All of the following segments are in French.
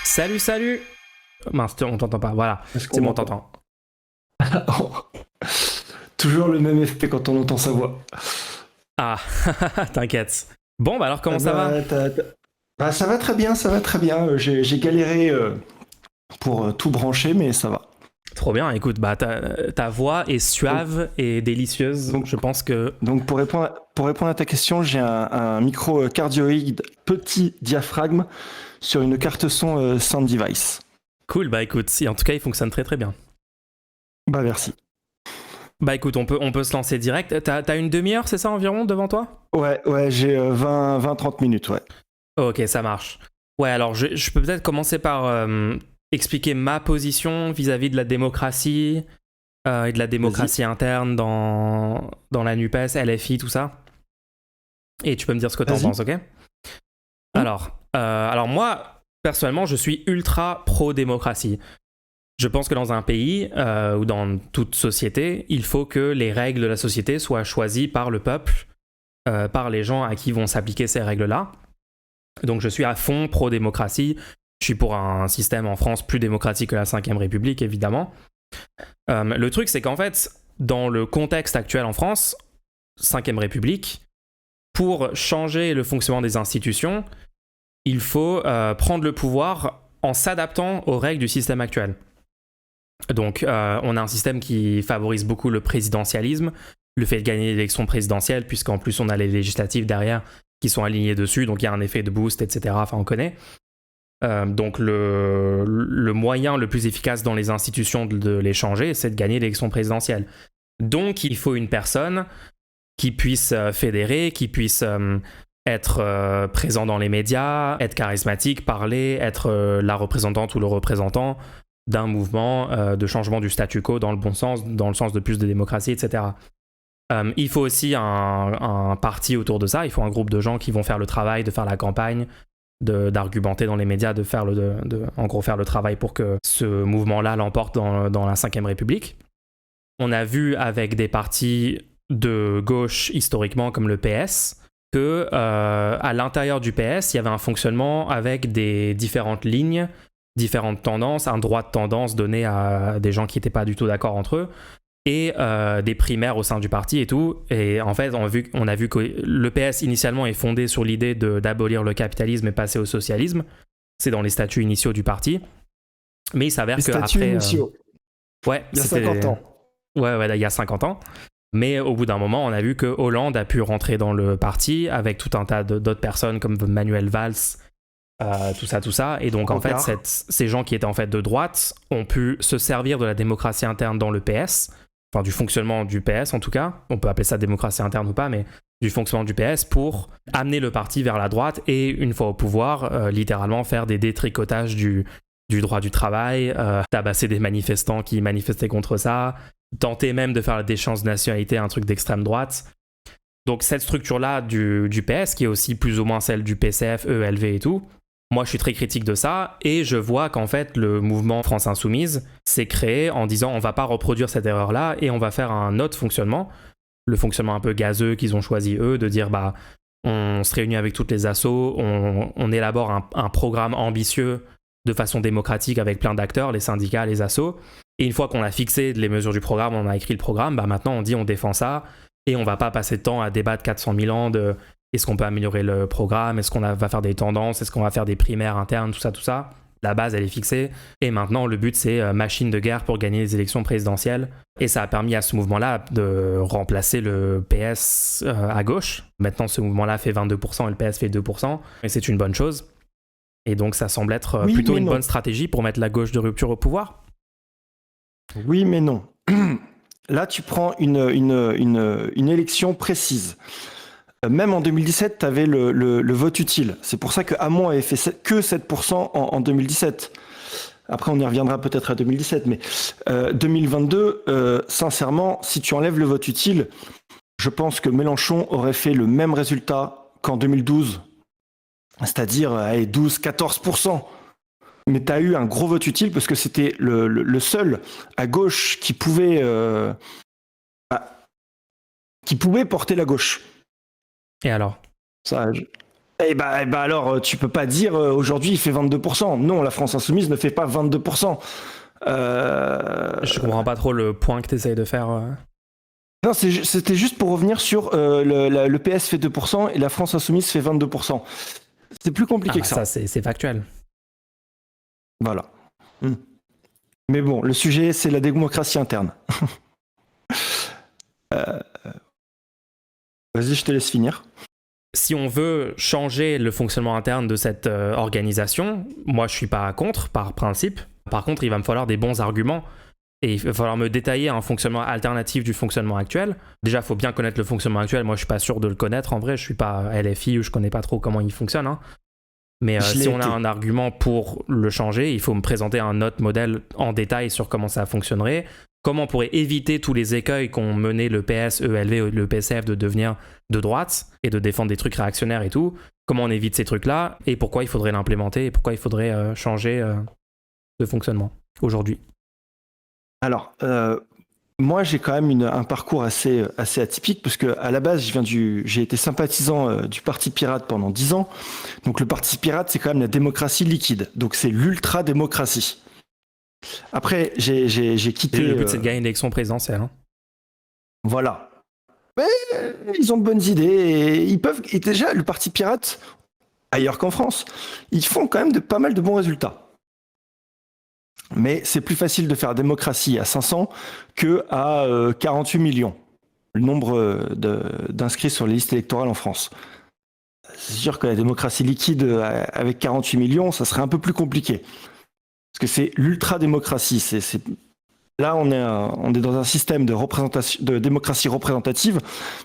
Salut, salut. Mince, on t'entend pas. Voilà, Est-ce c'est qu'on bon, on m'entend? t'entend. Toujours le même effet quand on entend sa voix. Ah, t'inquiète. Bon, bah alors Ah comment ça va? bah, bah, ça va très bien, ça va très bien. J'ai galéré pour tout brancher, mais ça va. Trop bien, écoute, bah ta voix est Donc, suave et délicieuse. Je donc, pense que... donc, pour répondre à ta question, j'ai un micro cardioïde petit diaphragme sur une carte son Sound Device. Cool, bah écoute, si, en tout cas, il fonctionne très très bien. Bah merci. Bah écoute, on peut se lancer direct. T'as une demi-heure, c'est ça environ, devant toi? Ouais, j'ai 20-30 minutes, ouais. Ok, ça marche. Ouais, alors je peux peut-être commencer par expliquer ma position vis-à-vis de la démocratie et de la Vas-y. démocratie interne dans la NUPES, LFI, tout ça. Et tu peux me dire ce que t'en Vas-y. penses, ok? Hmm. Alors moi, personnellement, je suis ultra pro-démocratie. Je pense que dans un pays ou dans toute société, il faut que les règles de la société soient choisies par le peuple, par les gens à qui vont s'appliquer ces règles-là. Donc je suis à fond pro-démocratie. Je suis pour un système en France plus démocratique que la Ve République, évidemment. Le truc, c'est qu'en fait, dans le contexte actuel en France, Ve République, pour changer le fonctionnement des institutions, il faut prendre le pouvoir en s'adaptant aux règles du système actuel. Donc, on a un système qui favorise beaucoup le présidentialisme, le fait de gagner l'élection présidentielle, puisqu'en plus on a les législatives derrière qui sont alignées dessus, donc il y a un effet de boost, etc. Enfin, on connaît. Donc, le moyen le plus efficace dans les institutions de les changer, c'est de gagner l'élection présidentielle. Donc, il faut une personne qui puisse fédérer, qui puisse être présent dans les médias, être charismatique, parler, être la représentante ou le représentant d'un mouvement de changement du statu quo dans le bon sens, dans le sens de plus de démocratie, etc. Il faut aussi un parti autour de ça, il faut un groupe de gens qui vont faire le travail, de faire la campagne, d'argumenter dans les médias, en gros faire le travail pour que ce mouvement-là l'emporte dans la Ve République. On a vu avec des partis de gauche historiquement comme le PS que à l'intérieur du PS il y avait un fonctionnement avec des différentes lignes, différentes tendances, un droit de tendance donné à des gens qui n'étaient pas du tout d'accord entre eux et des primaires au sein du parti et tout. Et en fait on a vu que le PS initialement est fondé sur l'idée d'abolir le capitalisme et passer au socialisme. C'est dans les statuts initiaux du parti, mais il s'avère Les statuts qu'après initiaux, ouais, il y a 50 c'était ans. ouais, il y a 50 ans. Mais au bout d'un moment, on a vu que Hollande a pu rentrer dans le parti avec tout un tas d'autres personnes comme Manuel Valls, tout ça. Et donc, en fait, Rocard. ces gens qui étaient en fait de droite ont pu se servir de la démocratie interne dans le PS, enfin du fonctionnement du PS en tout cas. On peut appeler ça démocratie interne ou pas, mais du fonctionnement du PS pour amener le parti vers la droite et, une fois au pouvoir, littéralement faire des détricotages du droit du travail, tabasser des manifestants qui manifestaient contre ça, tenter même de faire des chances de nationalité un truc d'extrême droite. Donc cette structure-là du PS, qui est aussi plus ou moins celle du PCF, ELV et tout, moi je suis très critique de ça et je vois qu'en fait le mouvement France Insoumise s'est créé en disant on va pas reproduire cette erreur-là et on va faire un autre fonctionnement, le fonctionnement un peu gazeux qu'ils ont choisi eux, de dire bah on se réunit avec toutes les assos, on élabore un programme ambitieux de façon démocratique avec plein d'acteurs, les syndicats, les assos. Et une fois qu'on a fixé les mesures du programme, on a écrit le programme, bah maintenant on dit on défend ça et on va pas passer de temps à débattre 400 000 ans de est-ce qu'on peut améliorer le programme, est-ce qu'on va faire des tendances, est-ce qu'on va faire des primaires internes, tout ça, tout ça. La base, elle est fixée. Et maintenant, le but, c'est machine de guerre pour gagner les élections présidentielles. Et ça a permis à ce mouvement-là de remplacer le PS à gauche. Maintenant, ce mouvement-là fait 22% et le PS fait 2%. Et c'est une bonne chose. Et donc, ça semble être Oui, plutôt mais une non. bonne stratégie pour mettre la gauche de rupture au pouvoir. Oui, mais non. Là, tu prends une élection précise. Même en 2017, tu avais le vote utile. C'est pour ça que Hamon avait fait que 7% en 2017. Après, on y reviendra peut-être à 2017, mais 2022, sincèrement, si tu enlèves le vote utile, je pense que Mélenchon aurait fait le même résultat qu'en 2012, c'est-à-dire 12-14%. Mais tu as eu un gros vote utile parce que c'était le seul à gauche qui pouvait porter la gauche. Et alors Ça, Alors, tu peux pas dire aujourd'hui il fait 22%. Non, la France Insoumise ne fait pas 22%. Je comprends pas trop le point que tu essayes de faire. Non, c'était juste pour revenir sur le PS fait 2% et la France Insoumise fait 22%. C'est plus compliqué que ça. Ça, c'est factuel. Voilà. Mais bon, le sujet, c'est la démocratie interne. Vas-y, je te laisse finir. Si on veut changer le fonctionnement interne de cette organisation, moi je suis pas contre par principe. Par contre, il va me falloir des bons arguments et il va falloir me détailler un fonctionnement alternatif du fonctionnement actuel. Déjà, il faut bien connaître le fonctionnement actuel. Moi, je suis pas sûr de le connaître en vrai. Je suis pas LFI ou je connais pas trop comment il fonctionne. Hein. Mais si on a un argument pour le changer, il faut me présenter un autre modèle en détail sur comment ça fonctionnerait. Comment on pourrait éviter tous les écueils qu'ont mené le PS, ELV et le PCF de devenir de droite et de défendre des trucs réactionnaires et tout. Comment on évite ces trucs-là et pourquoi il faudrait l'implémenter et pourquoi il faudrait changer de fonctionnement aujourd'hui. Alors, moi j'ai quand même un parcours assez atypique parce que à la base j'ai été sympathisant du Parti Pirate pendant 10 ans. Donc le Parti Pirate c'est quand même la démocratie liquide. Donc c'est l'ultra-démocratie. Après, j'ai quitté... Le but, c'est de gagner l'élection présidentielle. Hein. Voilà. Mais ils ont de bonnes idées et ils peuvent... Et déjà, le Parti Pirate, ailleurs qu'en France, ils font quand même pas mal de bons résultats. Mais c'est plus facile de faire démocratie à 500 qu'à 48 millions, le nombre d'inscrits sur les listes électorales en France. C'est sûr que la démocratie liquide avec 48 millions, ça serait un peu plus compliqué. Parce que c'est l'ultra-démocratie. Là, on est dans un système de démocratie représentative.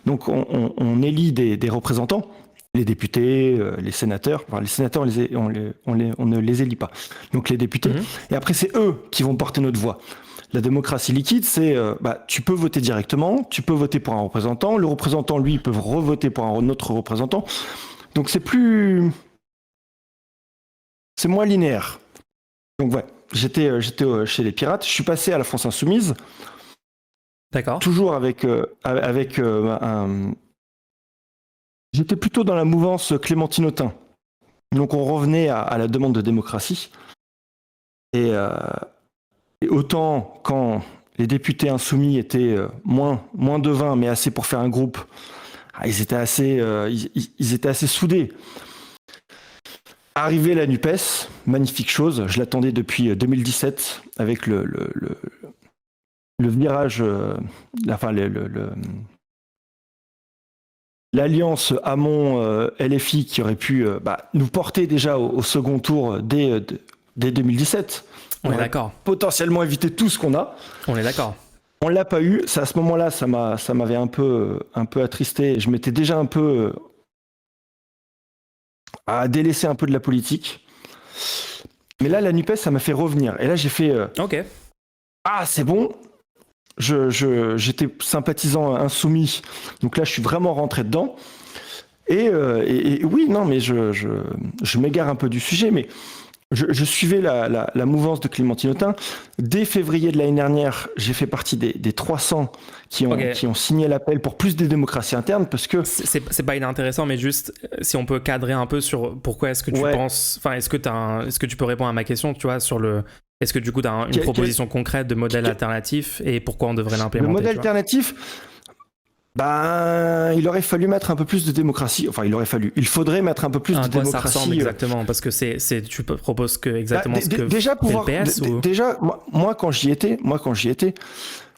Donc, on élit des représentants, les députés, les sénateurs. Enfin, les sénateurs, on ne les élit pas. Donc, les députés. Et après, c'est eux qui vont porter notre voix. La démocratie liquide, c'est tu peux voter directement, tu peux voter pour un représentant. Le représentant, lui, peut revoter pour un autre représentant. Donc, c'est moins linéaire. Donc ouais, j'étais chez les Pirates. Je suis passé à la France Insoumise. D'accord. Toujours avec J'étais plutôt dans la mouvance Clémentine Autain. Donc on revenait à la demande de démocratie. Et autant quand les députés insoumis étaient moins de 20, mais assez pour faire un groupe, ils étaient assez soudés. Arrivé la NUPES, magnifique chose, je l'attendais depuis 2017 avec le virage, l'alliance Hamon-LFI qui aurait pu nous porter déjà au second tour dès 2017. On est d'accord. Potentiellement éviter tout ce qu'on a. On est d'accord. On l'a pas eu. À ce moment-là, ça m'avait un peu attristé. Je m'étais déjà un peu à délaisser un peu de la politique. Mais là, la NUPES, ça m'a fait revenir. Et là, j'ai fait... Ok. Ah, c'est bon. J'étais sympathisant insoumis. Donc là, je suis vraiment rentré dedans. Et oui, non, mais je m'égare un peu du sujet, mais je suivais la mouvance de Clémentine Autain. Dès février de l'année dernière, j'ai fait partie des 300 qui ont signé l'appel pour plus de démocratie interne parce que... C'est pas inintéressant, mais juste si on peut cadrer un peu sur pourquoi est-ce que tu penses... Enfin, est-ce que tu peux répondre à ma question, tu vois, sur le... Est-ce que du coup, tu as une proposition concrète de modèle alternatif et pourquoi on devrait l'implémenter? Le modèle alternatif... il aurait fallu mettre un peu plus de démocratie. Enfin, il faudrait mettre un peu plus de démocratie. Ça ressemble exactement, parce que tu proposes exactement ce que déjà fait le PS Déjà, moi, quand j'y étais,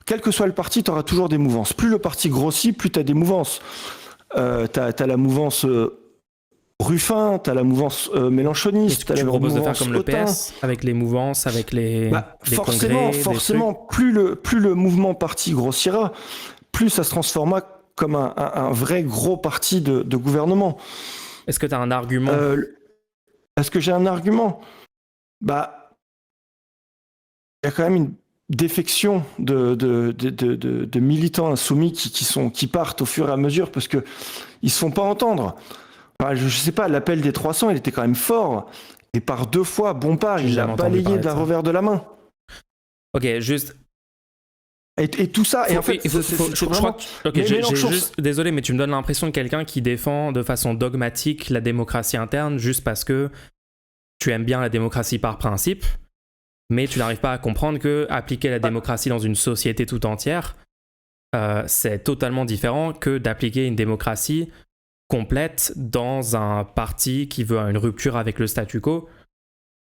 quel que soit le parti, tu auras toujours des mouvances. Plus le parti grossit, plus tu as des mouvances. Tu as la mouvance Ruffin, tu as la mouvance mélenchoniste. Tu proposes de faire comme le PS, avec les mouvances, avec les congrès, forcément, plus le mouvement parti grossira, plus ça se transforma comme un vrai gros parti de gouvernement. Est-ce que tu as un argument? Est-ce que j'ai un argument? Il y a quand même une défection de militants insoumis qui partent au fur et à mesure parce qu'ils ne se font pas entendre. Enfin, je ne sais pas, l'appel des 300, il était quand même fort. Et par 2 fois, Bompard, il l'a balayé d'un revers de la main. Ok, juste... Et tout ça, et en fait, je crois que, désolé, mais tu me donnes l'impression de quelqu'un qui défend de façon dogmatique la démocratie interne juste parce que tu aimes bien la démocratie par principe, mais tu n'arrives pas à comprendre que appliquer la démocratie dans une société tout entière, c'est totalement différent que d'appliquer une démocratie complète dans un parti qui veut une rupture avec le statu quo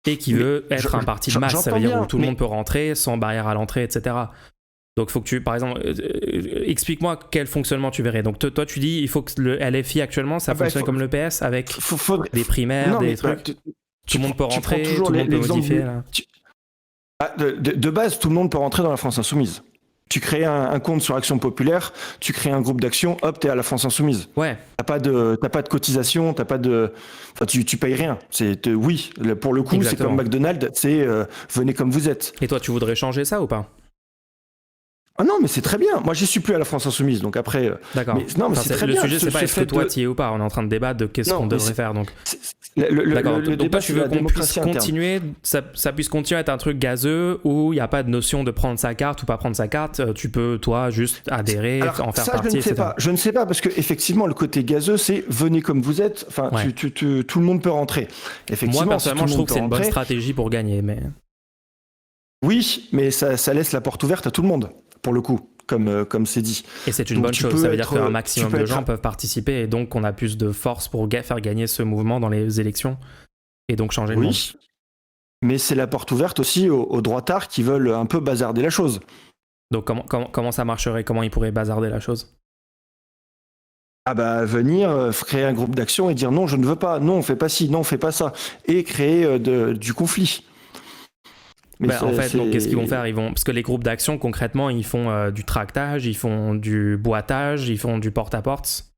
et qui veut être un parti de masse. Ça veut dire où tout le monde peut rentrer sans barrière à l'entrée, etc. Donc, il faut que tu, par exemple, explique-moi quel fonctionnement tu verrais. Donc, toi, tu dis il faut que le LFI actuellement, ça fonctionne comme le PS avec des primaires, des trucs. Tout le monde peut rentrer, tout le monde peut modifier. De base, tout le monde peut rentrer dans la France Insoumise. Tu crées un compte sur Action Populaire, tu crées un groupe d'action, hop, t'es à la France Insoumise. Ouais. T'as pas de cotisation, t'as pas de, enfin, tu payes rien. Oui, pour le coup, exactement. C'est comme McDonald's, c'est venez comme vous êtes. Et toi, tu voudrais changer ça ou pas? Ah non, mais c'est très bien. Moi, j'y suis plus à la France Insoumise, donc après. D'accord. Non, mais c'est très bien. Le sujet, c'est pas est-ce que toi t'y es ou pas. On est en train de débattre de qu'est-ce qu'on devrait faire. Donc. D'accord. Donc toi, tu veux qu'on puisse continuer, ça puisse continuer à être un truc gazeux où il n'y a pas de notion de prendre sa carte ou pas prendre sa carte. Tu peux, toi, juste adhérer, en faire partie. Je ne sais pas, parce que effectivement, le côté gazeux, c'est venez comme vous êtes. Enfin, ouais. Tout le monde peut rentrer. Effectivement. Moi, personnellement, je trouve que c'est une bonne stratégie pour gagner, mais. Oui, mais ça laisse la porte ouverte à tout le monde. Pour le coup, comme c'est dit. Et c'est une bonne chose, ça veut dire qu'un maximum de gens peuvent participer et donc on a plus de force pour faire gagner ce mouvement dans les élections et donc changer le monde. Oui, mais c'est la porte ouverte aussi aux droitards qui veulent un peu bazarder la chose. Donc comment ça marcherait? Comment ils pourraient bazarder la chose? Ah bah venir, créer un groupe d'action et dire non, je ne veux pas, non, on fait pas ci, non, on fait pas ça, et créer du conflit. Mais en fait, donc, qu'est-ce qu'ils vont faire? Parce que les groupes d'action, concrètement, ils font du tractage, ils font du boitage, ils font du porte-à-porte.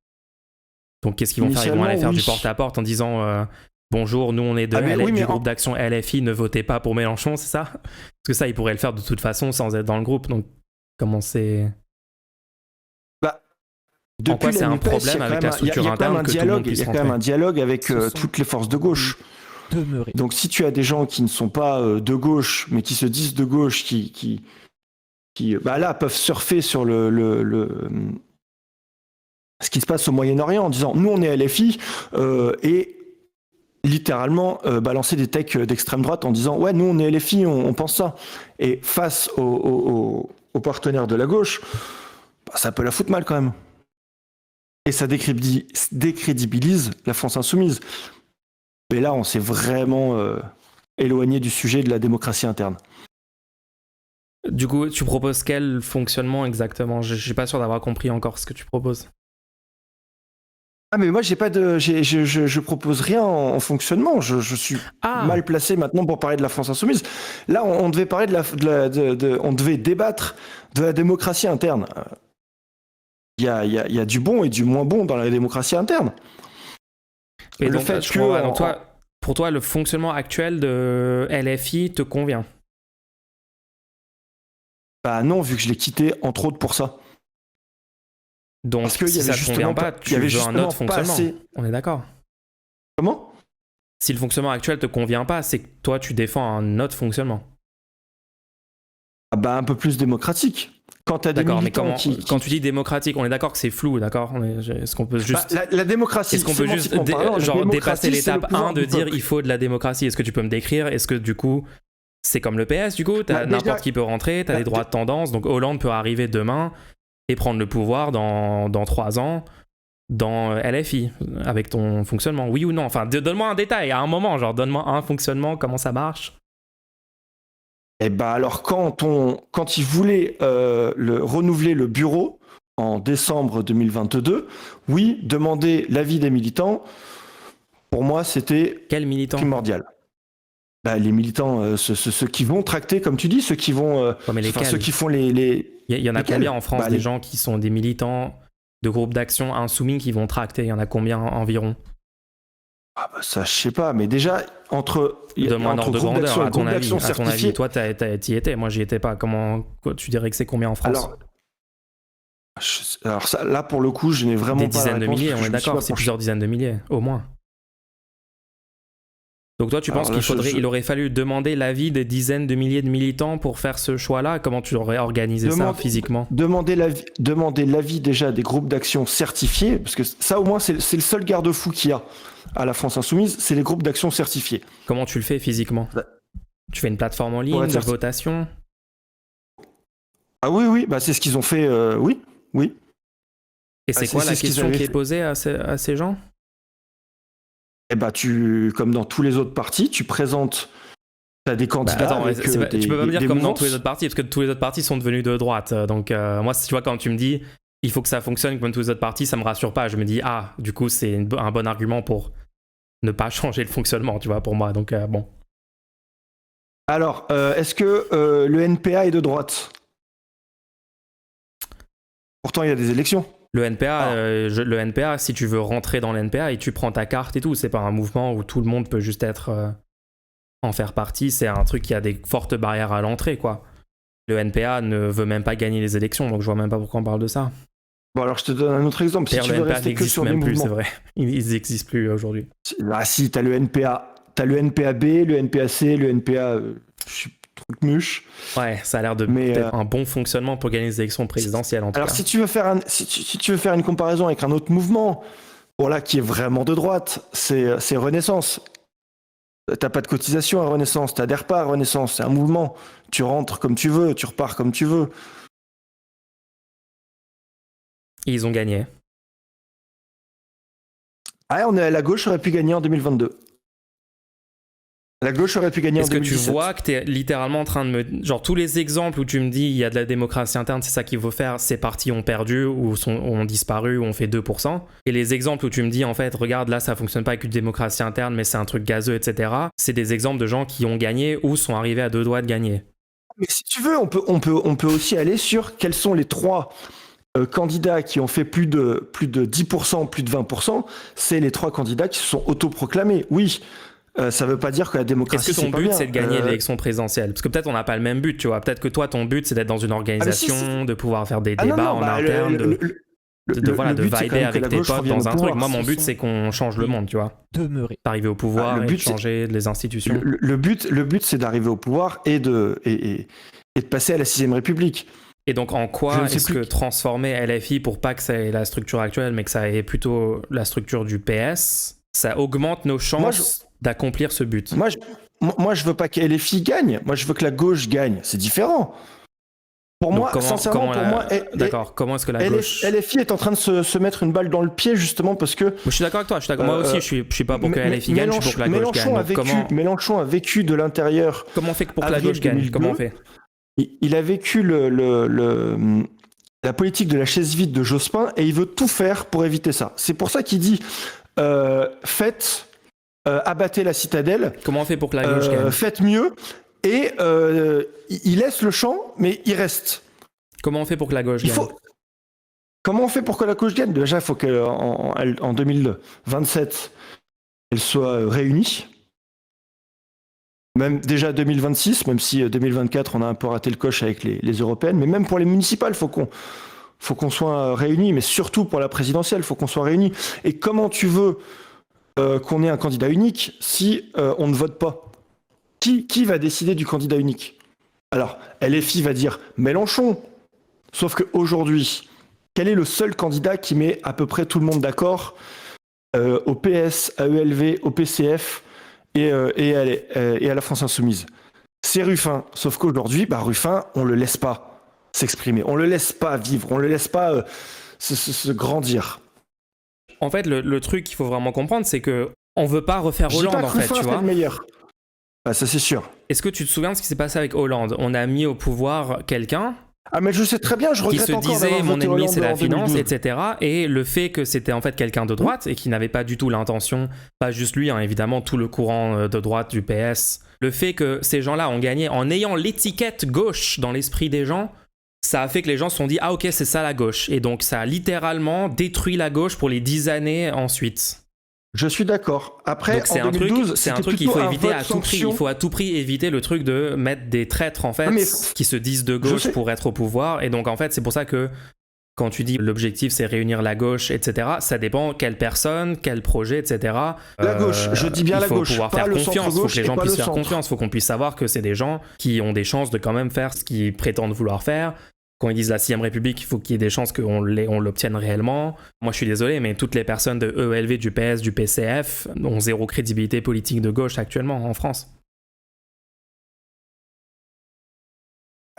Donc, qu'est-ce qu'ils vont faire? Ils vont aller faire du porte-à-porte en disant bonjour, nous on est du groupe d'action LFI, ne votez pas pour Mélenchon, c'est ça? Parce que ça, ils pourraient le faire de toute façon sans être dans le groupe. Donc, comment c'est. En quoi c'est un problème avec la structure interne que tout le monde puisse rentrer? Il y a quand même un dialogue avec toutes les forces de gauche. Donc si tu as des gens qui ne sont pas de gauche, mais qui se disent de gauche, qui là peuvent surfer sur ce qui se passe au Moyen-Orient en disant nous on est LFI et littéralement balancer des techs d'extrême droite en disant ouais nous on est LFI, on pense ça. Et face aux partenaires de la gauche, ça peut la foutre mal quand même. Et ça décrédibilise la France Insoumise. Mais là, on s'est vraiment éloigné du sujet de la démocratie interne. Du coup, tu proposes quel fonctionnement exactement? Je suis pas sûr d'avoir compris encore ce que tu proposes. Ah mais moi je propose rien en fonctionnement. Je suis mal placé maintenant pour parler de la France Insoumise. Là, on devait parler on devait débattre de la démocratie interne. Il y a du bon et du moins bon dans la démocratie interne. Et donc, pour toi, le fonctionnement actuel de LFI te convient? Bah non, vu que je l'ai quitté, entre autres, pour ça. Donc, parce que si ça ne te convient pas, tu veux un autre fonctionnement. On est d'accord? Comment? Si le fonctionnement actuel te convient pas, c'est que toi, tu défends un autre fonctionnement. Ah bah un peu plus démocratique. Quand tu as des militants quand tu dis démocratique, on est d'accord que c'est flou, d'accord? Est-ce qu'on peut juste... la démocratie... Est-ce qu'on peut juste dépasser l'étape 1 de dire il faut de la démocratie? Est-ce que tu peux me décrire? Est-ce que du coup, c'est comme le PS, du coup? N'importe qui peut rentrer, tu as des droits de tendance, donc Hollande peut arriver demain et prendre le pouvoir dans 3 ans dans LFI, avec ton fonctionnement. Oui ou non? Enfin, donne-moi un détail, à un moment, genre donne-moi un fonctionnement, comment ça marche? Eh ben alors quand ils voulaient renouveler le bureau en décembre 2022, oui, demander l'avis des militants, pour moi c'était primordial. Bah, les militants, ceux qui vont tracter, comme tu dis, ceux qui vont, ceux qui font les. Il y en a combien en France des gens qui sont des militants de groupes d'action insoumis qui vont tracter? Il y en a combien environ? Ah bah ça, je sais pas, mais déjà, Demande un ordre de grandeur, à ton avis. Toi, t'y étais, moi, j'y étais pas. Tu dirais que c'est combien en France? Alors ça, là, pour le coup, je n'ai vraiment pas la réponse. Des dizaines de milliers, on est d'accord, c'est plusieurs dizaines de milliers, au moins. Donc toi, tu penses qu'il aurait fallu demander l'avis des dizaines de milliers de militants pour faire ce choix-là? Comment tu aurais organisé ça physiquement? Demander l'avis déjà des groupes d'action certifiés, parce que ça au moins c'est le seul garde-fou qu'il y a à la France Insoumise, c'est les groupes d'action certifiés. Comment tu le fais physiquement? Tu fais une plateforme en ligne de votation? Ah oui, bah c'est ce qu'ils ont fait, oui. Et c'est quoi la question qui est posée à ces gens? Eh bah comme dans tous les autres partis, tu présentes, t'as des candidats. Tu peux pas me dire comme dans tous les autres partis, parce que tous les autres partis sont devenus de droite. Donc moi, tu vois, quand tu me dis il faut que ça fonctionne comme tous les autres partis, ça me rassure pas. Je me dis du coup c'est un bon argument pour ne pas changer le fonctionnement, tu vois, pour moi. Donc bon. Alors, est-ce que le NPA est de droite? Pourtant, il y a des élections. Le NPA, si tu veux rentrer dans le NPA et tu prends ta carte et tout, c'est pas un mouvement où tout le monde peut juste en faire partie. C'est un truc qui a des fortes barrières à l'entrée, quoi. Le NPA ne veut même pas gagner les élections, donc je vois même pas pourquoi on parle de ça. Bon, alors je te donne un autre exemple. Si tu veux rester que sur même des plus, mouvements, c'est vrai. Ils n'existent plus aujourd'hui. Ah si, t'as le NPA, le NPAB, le NPAC, le NPA, je suis truc muche. Ouais, ça a l'air de peut-être un bon fonctionnement pour gagner les élections présidentielles en tout cas. Alors si tu veux faire une comparaison avec un autre mouvement, voilà, qui est vraiment de droite, c'est Renaissance. T'as pas de cotisation à Renaissance, t'adhères pas à Renaissance, c'est un mouvement. Tu rentres comme tu veux, tu repars comme tu veux. Et ils ont gagné. Ah, la gauche aurait pu gagner en 2022. La gauche aurait pu gagner en 2017. Est-ce que tu vois que t'es littéralement en train de me... Genre tous les exemples où tu me dis il y a de la démocratie interne, c'est ça qu'il faut faire, ces partis ont perdu ou ont disparu ou ont fait 2%. Et les exemples où tu me dis en fait, regarde là ça fonctionne pas avec une démocratie interne mais c'est un truc gazeux, etc. C'est des exemples de gens qui ont gagné ou sont arrivés à 2 doigts de gagner. Mais si tu veux, on peut aussi aller sur quels sont les 3 candidats qui ont fait plus de 10%, plus de 20%. C'est les 3 candidats qui se sont autoproclamés. Oui. Ça veut pas dire que la démocratie, est-ce que ton but c'est de gagner l'élection présidentielle? Parce que peut-être on n'a pas le même but, tu vois. Peut-être que toi ton but c'est d'être dans une organisation, de pouvoir faire des débats en interne, de valider avec tes potes dans un truc. Moi mon but c'est qu'on change le monde, tu vois. D'arriver au pouvoir et de changer les institutions. Le but c'est d'arriver au pouvoir et de passer à la 6ème République. Et donc en quoi est-ce que transformer LFI pour pas que ça ait la structure actuelle mais que ça ait plutôt la structure du PS, ça augmente nos chances d'accomplir ce but? Moi, je veux pas que LFI gagne. Moi, je veux que la gauche gagne. C'est différent. Pour moi, sincèrement, d'accord. Comment est-ce que la gauche... LFI est en train de se mettre une balle dans le pied, justement, parce que... Je suis d'accord avec toi. Moi aussi, je suis pas pour que LFI gagne, je suis pour que la gauche gagne. Mélenchon a vécu de l'intérieur... Comment on fait pour que la gauche gagne? Comment on fait? Il a vécu la politique de la chaise vide de Jospin et il veut tout faire pour éviter ça. C'est pour ça qu'il dit abattez la citadelle. Comment on fait pour que la gauche gagne? Faites mieux. Et il laisse le champ, mais il reste. Comment on fait pour que la gauche gagne? Comment on fait pour que la gauche gagne? Déjà, il faut qu'en 2027, elle soit réunie. Même déjà 2026, même si 2024, on a un peu raté le coche avec les européennes. Mais même pour les municipales, faut qu'on soit réunis. Mais surtout pour la présidentielle, il faut qu'on soit réunis. Et comment tu veux qu'on ait un candidat unique si on ne vote pas? Qui va décider du candidat unique? Alors, LFI va dire Mélenchon. Sauf qu'aujourd'hui, quel est le seul candidat qui met à peu près tout le monde d'accord au PS, à ELV, au PCF et à la France Insoumise? C'est Ruffin. Sauf qu'aujourd'hui, Ruffin, on le laisse pas s'exprimer. On le laisse pas vivre. On le laisse pas se grandir. En fait, le truc qu'il faut vraiment comprendre, c'est que on veut pas refaire Hollande, en fait, tu vois. Le meilleur. Ah, ça c'est sûr. Est-ce que tu te souviens de ce qui s'est passé avec Hollande? On a mis au pouvoir quelqu'un. Ah mais je sais très bien, je regrette encore d'avoir voté Hollande en 2012. Qui se disait mon ennemi c'est la finance, etc. Et le fait que c'était en fait quelqu'un de droite et qui n'avait pas du tout l'intention, pas juste lui, évidemment tout le courant de droite du PS, le fait que ces gens-là ont gagné en ayant l'étiquette gauche dans l'esprit des gens, ça a fait que les gens se sont dit ah ok c'est ça la gauche. Et donc ça a littéralement détruit la gauche pour les 10 années ensuite. Je suis d'accord. Après, donc c'est en 2012, c'est un truc qu'il faut éviter à tout prix. Il faut à tout prix éviter le truc de mettre des traîtres en fait qui se disent de gauche pour être au pouvoir. Et donc en fait c'est pour ça que quand tu dis l'objectif c'est réunir la gauche, etc., ça dépend quelle personne, quel projet, etc. La gauche, je dis bien la gauche, il faut pouvoir faire confiance, il faut que les gens puissent faire confiance, il faut qu'on puisse savoir que c'est des gens qui ont des chances de quand même faire ce qu'ils prétendent vouloir faire. Quand ils disent la 6ème République, il faut qu'il y ait des chances qu'on l'obtienne réellement. Moi, je suis désolé, mais toutes les personnes de EELV, du PS, du PCF ont zéro crédibilité politique de gauche actuellement en France.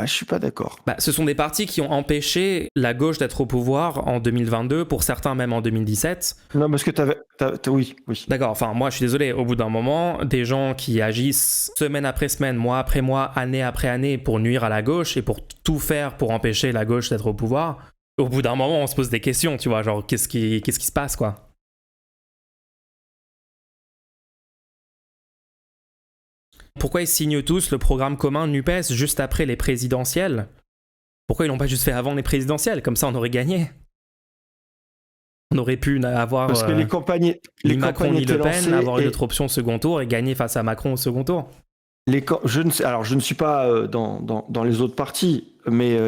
Ah, je suis pas d'accord. Ce sont des partis qui ont empêché la gauche d'être au pouvoir en 2022, pour certains même en 2017. Non, parce que oui. D'accord, enfin moi je suis désolé, au bout d'un moment, des gens qui agissent semaine après semaine, mois après mois, année après année pour nuire à la gauche et pour tout faire pour empêcher la gauche d'être au pouvoir, au bout d'un moment on se pose des questions, tu vois, genre qu'est-ce qui se passe quoi? Pourquoi ils signent tous le programme commun NUPES juste après les présidentielles? Pourquoi ils l'ont pas juste fait avant les présidentielles? Comme ça, on aurait gagné. On aurait pu avoir parce que les campagnes Macron ni Le Pen, avoir une et... autre option au second tour et gagner face à Macron au second tour. Je ne suis pas dans les autres partis, mais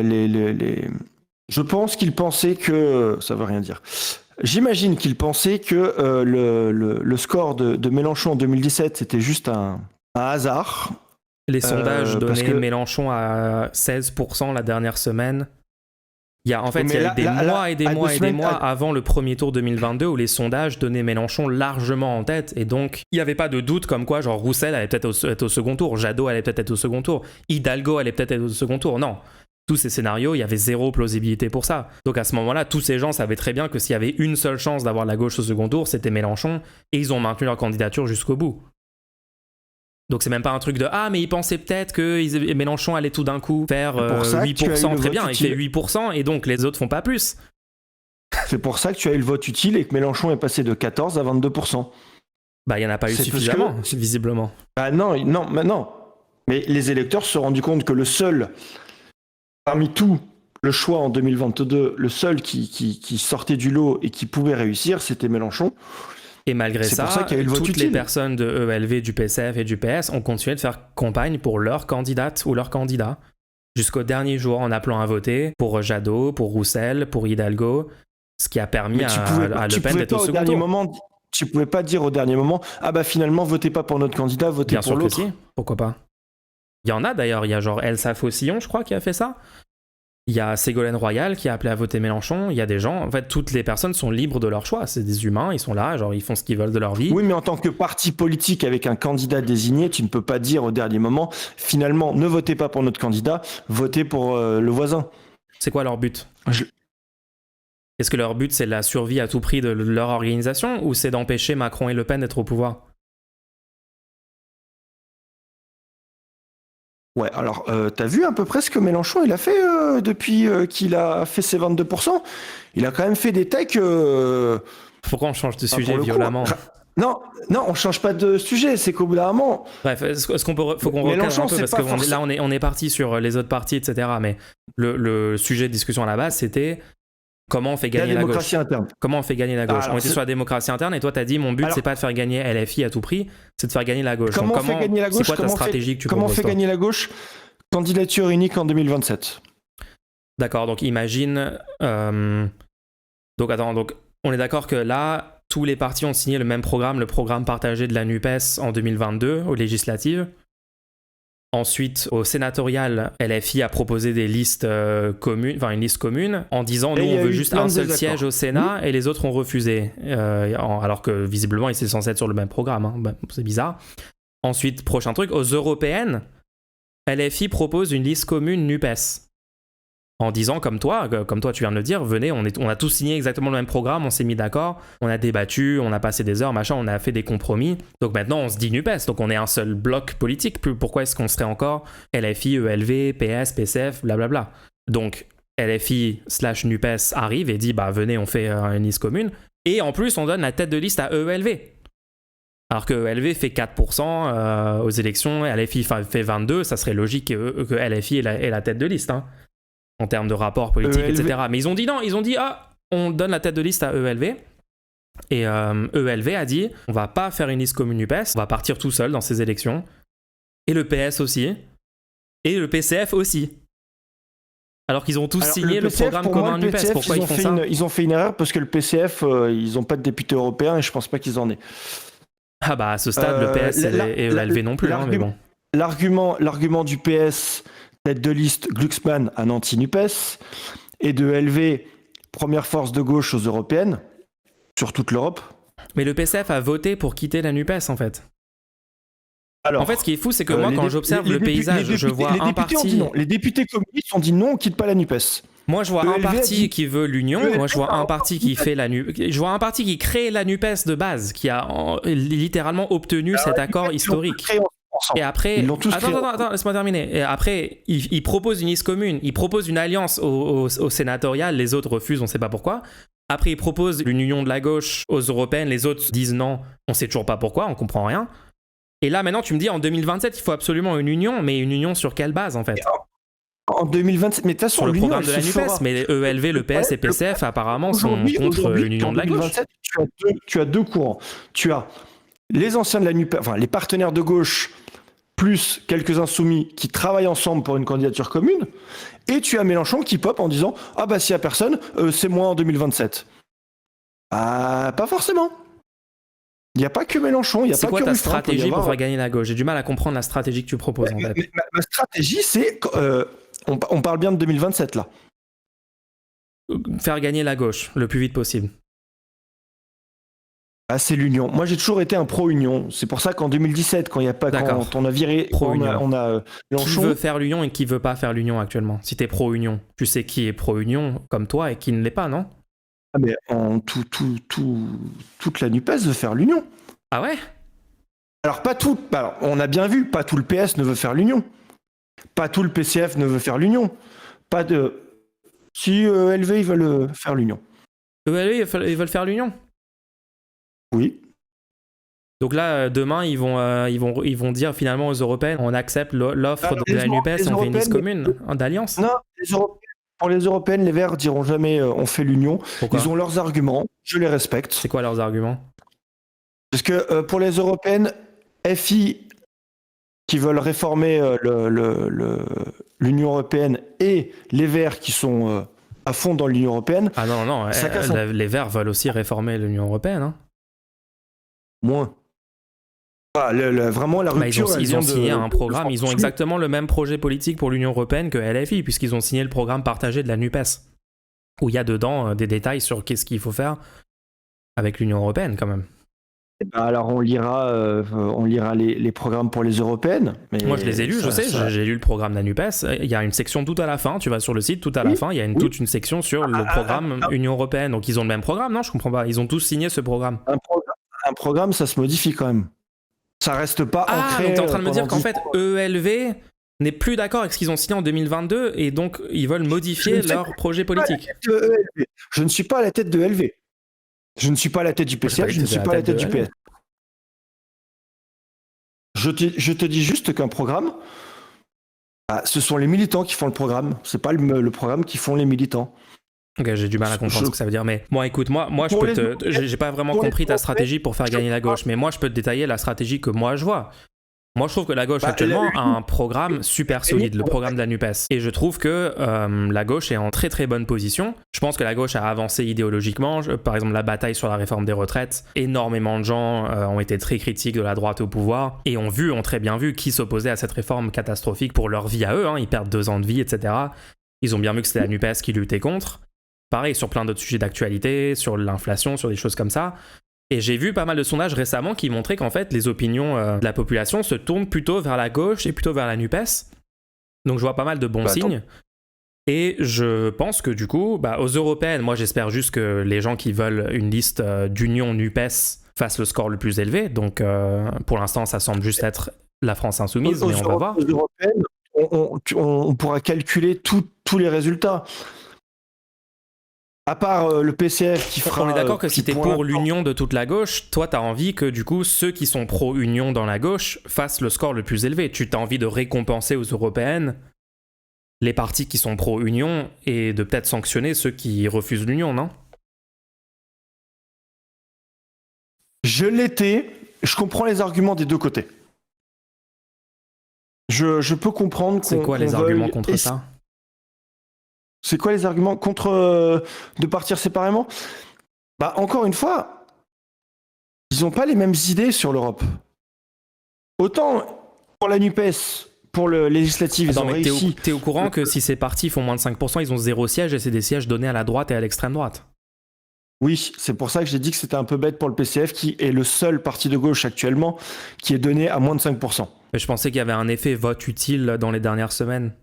je pense qu'ils pensaient que... Ça veut rien dire. J'imagine qu'ils pensaient que le score de Mélenchon en 2017, c'était juste un hasard. Les sondages donnaient Mélenchon à 16% la dernière semaine. Il y a eu des mois et des mois avant le premier tour 2022 où les sondages donnaient Mélenchon largement en tête, et donc il n'y avait pas de doute comme quoi genre Roussel allait peut-être être au second tour, Jadot allait peut-être être au second tour, Hidalgo allait peut-être être au second tour. Non, tous ces scénarios, il y avait zéro plausibilité pour ça. Donc à ce moment-là, tous ces gens savaient très bien que s'il y avait une seule chance d'avoir la gauche au second tour, c'était Mélenchon, et ils ont maintenu leur candidature jusqu'au bout. Donc c'est même pas un truc de « Ah, mais ils pensaient peut-être que Mélenchon allait tout d'un coup faire 8%, très bien, il fait 8%, et donc les autres font pas plus. » C'est pour ça que tu as eu le vote utile et que Mélenchon est passé de 14 à 22%. Il n'y en a pas eu suffisamment, visiblement. Non. Mais les électeurs se sont rendus compte que le seul, parmi tout le choix en 2022, le seul qui sortait du lot et qui pouvait réussir, c'était Mélenchon. Et malgré ça, toutes les personnes de EELV, du PCF et du PS ont continué de faire campagne pour leur candidate ou leur candidat jusqu'au dernier jour en appelant à voter pour Jadot, pour Roussel, pour Hidalgo, ce qui a permis à Le Pen d'être au second tour. Tu pouvais pas dire au dernier moment « Ah bah finalement, votez pas pour notre candidat, votez pour l'autre. » Bien sûr que si, pourquoi pas. Il y en a d'ailleurs, il y a genre Elsa Faucillon, je crois, qui a fait ça. Il y a Ségolène Royal qui a appelé à voter Mélenchon. Il y a des gens, en fait, toutes les personnes sont libres de leur choix. C'est des humains, ils sont là, genre ils font ce qu'ils veulent de leur vie. Oui, mais en tant que parti politique avec un candidat désigné, tu ne peux pas dire au dernier moment, finalement, ne votez pas pour notre candidat, votez pour le voisin. C'est quoi leur but ? Est-ce que leur but, c'est la survie à tout prix de leur organisation, ou c'est d'empêcher Macron et Le Pen d'être au pouvoir ? Ouais, alors, t'as vu à peu près ce que Mélenchon, il a fait depuis qu'il a fait ses 22%. Il a quand même fait des techs... Pourquoi on change de sujet violemment ? Non, on change pas de sujet, c'est qu'au bout d'un moment... Bref, faut qu'on recadre un peu, parce que là, on est parti sur les autres partis, etc. Mais le sujet de discussion à la base, c'était... Comment on fait gagner la gauche ? Comment on fait gagner la gauche ? On était sur la démocratie interne et toi t'as dit mon but c'est pas de faire gagner LFI à tout prix, c'est de faire gagner la gauche. Comment on fait gagner la gauche ? C'est quoi ta stratégie que tu Comment on proposes, fait gagner la gauche ? Candidature unique en 2027. D'accord, donc imagine... Donc on est d'accord que là, tous les partis ont signé le même programme, le programme partagé de la NUPES en 2022 aux législatives. Ensuite, au sénatorial, LFI a proposé des listes communes, enfin une liste commune, en disant nous on veut juste un seul siège au Sénat et les autres ont refusé, alors que visiblement ils étaient censés être sur le même programme, hein. C'est bizarre. Ensuite, prochain truc, aux européennes, LFI propose une liste commune NUPES, en disant comme toi tu viens de le dire, venez, on a tous signé exactement le même programme, on s'est mis d'accord, on a débattu, on a passé des heures, machin, on a fait des compromis. Donc maintenant on se dit NUPES, donc on est un seul bloc politique. Pourquoi est-ce qu'on serait encore LFI, ELV, PS, PCF, blablabla. Donc LFI/NUPES arrive et dit bah venez, on fait une liste commune. Et en plus on donne la tête de liste à EELV. Alors que EELV fait 4% aux élections, LFI fait 22%, ça serait logique que LFI ait la tête de liste, hein, en termes de rapport politique, etc. Mais ils ont dit non, on donne la tête de liste à EELV. Et EELV a dit, on va pas faire une liste commune NUPES, on va partir tout seul dans ces élections. Et le PS aussi. Et le PCF aussi. Alors qu'ils ont tous Alors, signé le PCF, programme pour moi, commun le NUPES. PCF, Pourquoi ils font ça? ils ont fait une erreur parce que le PCF, ils n'ont pas de député européen et je pense pas qu'ils en aient. Ah bah à ce stade, le PS est élevé non plus, hein, mais bon. L'argument du PS, tête de liste Glucksmann, un anti-NUPES, et de LV, première force de gauche aux européennes, sur toute l'Europe. Mais le PCF a voté pour quitter la NUPES en fait. Alors, En fait, ce qui est fou, c'est que moi, quand j'observe le paysage, je vois un parti. Les députés communistes ont dit non, on quitte pas la NUPES. Moi, je vois un parti qui veut l'union. Moi, je vois un parti qui fait je vois un parti qui crée la NUPES de base, qui a littéralement obtenu cet accord historique. Et après, ils l'ont tous créé. Attends, laisse-moi terminer. Et après, il propose une liste commune, il propose une alliance au sénatorial, les autres refusent, on sait pas pourquoi. Après, il propose une union de la gauche aux européennes, les autres disent non, on sait toujours pas pourquoi, on comprend rien. Et là, maintenant, tu me dis, en 2027, il faut absolument une union, mais une union sur quelle base, en fait? En 2027, mais de toute façon, sur le programme de la NUPES, mais ELV, le PS et PCF, apparemment, sont contre une union de la gauche. 2027, tu as deux courants. Tu as les anciens de la NUPES, enfin, les partenaires de gauche, plus quelques insoumis qui travaillent ensemble pour une candidature commune, et tu as Mélenchon qui pop en disant « Ah bah s'il n'y a personne, c'est moi en 2027 ». Ah, pas forcément. Il n'y a pas que Mélenchon. C'est quoi ta stratégie pour faire gagner la gauche? J'ai du mal à comprendre la stratégie que tu proposes en fait. Ma stratégie, c'est... on parle bien de 2027 là. Faire gagner la gauche le plus vite possible. Ah, c'est l'union. Moi, j'ai toujours été un pro-union. C'est pour ça qu'en 2017, quand il y a pas, quand on a viré, on a Mélenchon. Qui veut faire l'union et qui veut pas faire l'union actuellement? Si t'es pro-union, tu sais qui est pro-union comme toi et qui ne l'est pas, non? Ah mais toute la NUPES veut faire l'union. Ah ouais? Alors pas tout. Alors, on a bien vu, pas tout le PS ne veut faire l'union. Pas tout le PCF ne veut faire l'union. Pas de. Si LV ils veulent faire l'union. ELV ils veulent faire l'union? Oui. Donc là, demain, ils vont dire finalement aux Européennes, on accepte l'offre de la NUPES, on fait une liste commune d'alliance. Non, pour les Européennes, les Verts diront jamais on fait l'union. Pourquoi? Ils ont leurs arguments, je les respecte. C'est quoi leurs arguments? Parce que pour les Européennes, FI qui veulent réformer l'Union Européenne et les Verts qui sont à fond dans l'Union Européenne. Ah non, les Verts veulent aussi réformer l'Union Européenne. Hein. Moins. Ah, vraiment la rupture. Ils ont signé un programme, ils ont exactement le même projet politique pour l'Union Européenne que LFI, puisqu'ils ont signé le programme partagé de la NUPES, où il y a dedans des détails sur qu'est-ce qu'il faut faire avec l'Union Européenne quand même. Alors on lira les programmes pour les européennes. Mais moi je les ai lus, je sais, j'ai lu le programme de la NUPES. Il y a une section tout à la fin, tu vas sur le site tout à la fin, il y a toute une section sur le programme Union Européenne. Donc ils ont le même programme, non? Je comprends pas. Ils ont tous signé ce programme. Un programme, ça se modifie quand même. Ça reste pas ancré. Donc t'es en train de me dire qu'en fait ELV n'est plus d'accord avec ce qu'ils ont signé en 2022 et donc ils veulent modifier leur projet politique. Je ne suis pas à la tête de ELV. Je ne suis pas à la tête du PCF, je ne suis pas à la tête du PS. Je te dis juste qu'un programme, ce sont les militants qui font le programme. C'est pas le programme qui font les militants. Ok, j'ai du mal à comprendre ce que ça veut dire, mais bon, écoute, moi j'ai pas vraiment compris ta stratégie pour faire gagner la gauche, mais moi je peux te détailler la stratégie que moi je vois. Moi, je trouve que la gauche actuellement a un programme super solide, le programme de la NUPES. Et je trouve que la gauche est en très très bonne position. Je pense que la gauche a avancé idéologiquement. Par exemple, la bataille sur la réforme des retraites. Énormément de gens ont été très critiques de la droite au pouvoir et ont très bien vu qui s'opposait à cette réforme catastrophique pour leur vie à eux. Hein. Ils perdent 2 ans de vie, etc. Ils ont bien vu que c'était la NUPES qui luttait contre. Pareil, sur plein d'autres sujets d'actualité, sur l'inflation, sur des choses comme ça. Et j'ai vu pas mal de sondages récemment qui montraient qu'en fait, les opinions de la population se tournent plutôt vers la gauche et plutôt vers la NUPES. Donc je vois pas mal de bons signes. Et je pense que du coup, aux européennes, moi j'espère juste que les gens qui veulent une liste d'union NUPES fassent le score le plus élevé. Donc pour l'instant, ça semble juste être la France insoumise, mais on va voir. Aux européennes, on pourra calculer tous les résultats. À part le PCF qui fera... On est d'accord que si t'es pour l'union de toute la gauche, toi t'as envie que du coup ceux qui sont pro-union dans la gauche fassent le score le plus élevé. Tu t'as envie de récompenser aux européennes les partis qui sont pro-union et de peut-être sanctionner ceux qui refusent l'union, non? Je l'étais, je comprends les arguments des deux côtés. Je peux comprendre C'est quoi les arguments contre ça? C'est quoi les arguments contre de partir séparément? Bah, encore une fois, ils n'ont pas les mêmes idées sur l'Europe. Autant pour la NUPES, pour le législatif, ils ont réussi. T'es au courant que si ces partis font moins de 5%, ils ont 0 siège et c'est des sièges donnés à la droite et à l'extrême droite. Oui, c'est pour ça que j'ai dit que c'était un peu bête pour le PCF, qui est le seul parti de gauche actuellement qui est donné à moins de 5%. Mais je pensais qu'il y avait un effet vote utile dans les dernières semaines.